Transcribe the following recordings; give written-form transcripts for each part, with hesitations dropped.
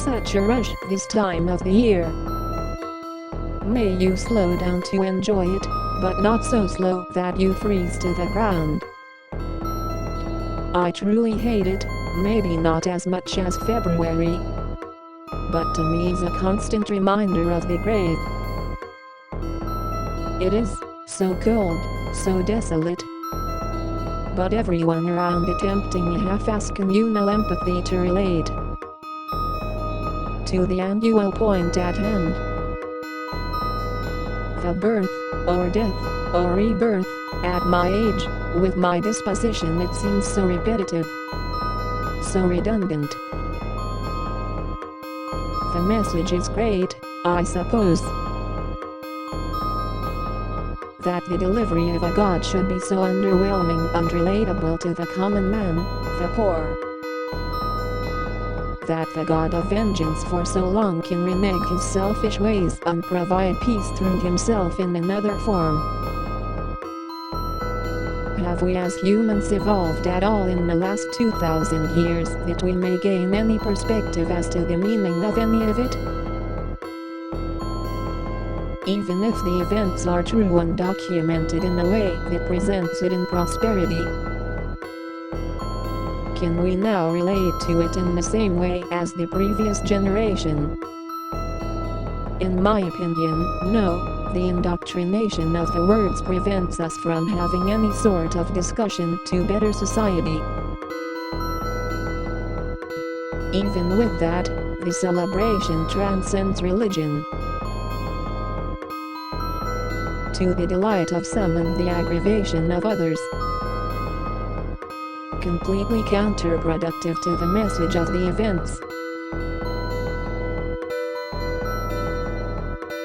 such a rush this time of the year. May you slow down to enjoy it, but not so slow that you freeze to the ground. I truly hate it, maybe not as much as February, but to me is a constant reminder of the grave. It is so cold, so desolate, but everyone around attempting a half-assed communal empathy to relate to the annual point at hand. The birth, or death, or rebirth, at my age, with my disposition it seems so repetitive, so redundant. The message is great, I suppose, that the delivery of a god should be so underwhelming and relatable to the common man, the poor, that the god of vengeance for so long can renege his selfish ways and provide peace through himself in another form. Have we as humans evolved at all in the last 2,000 years that we may gain any perspective as to the meaning of any of it? Even if the events are true and documented in a way that presents it in prosperity, can we now relate to it in the same way as the previous generation? In my opinion, no. The indoctrination of the words prevents us from having any sort of discussion to better society. Even with that, the celebration transcends religion, to the delight of some and the aggravation of others. Completely counterproductive to the message of the events.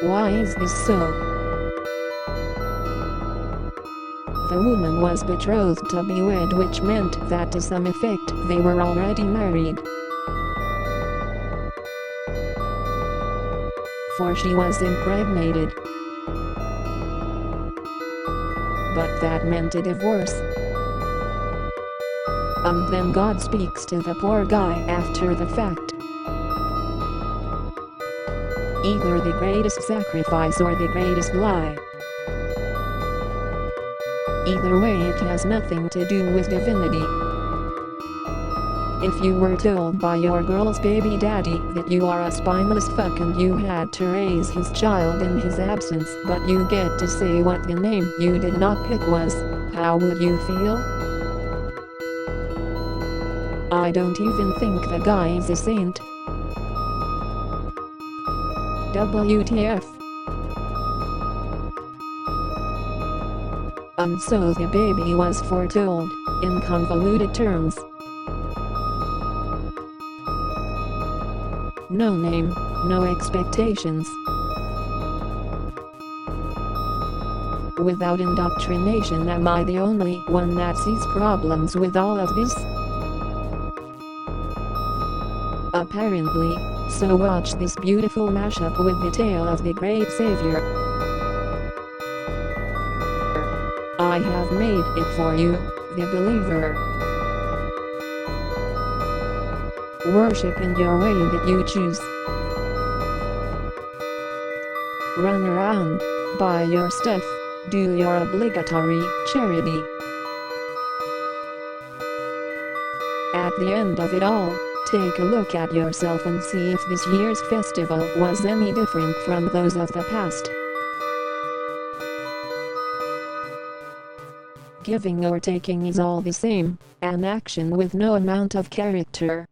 Why is this so? The woman was betrothed to be wed, which meant that to some effect they were already married. For she was impregnated. But that meant a divorce. And then God speaks to the poor guy after the fact. Either the greatest sacrifice or the greatest lie. Either way, it has nothing to do with divinity. If you were told by your girl's baby daddy that you are a spineless fuck and you had to raise his child in his absence, but you get to say what the name you did not pick was, how would you feel? I don't even think the guy is a saint. WTF. And so the baby was foretold, in convoluted terms. No name, no expectations. Without indoctrination, am I the only one that sees problems with all of this? Apparently. So watch this beautiful mashup with the tale of the great savior. I have made it for you, the believer. Worship in your way that you choose. Run around, buy your stuff, do your obligatory charity. At the end of it all, take a look at yourself and see if this year's festival was any different from those of the past. Giving or taking is all the same, an action with no amount of character.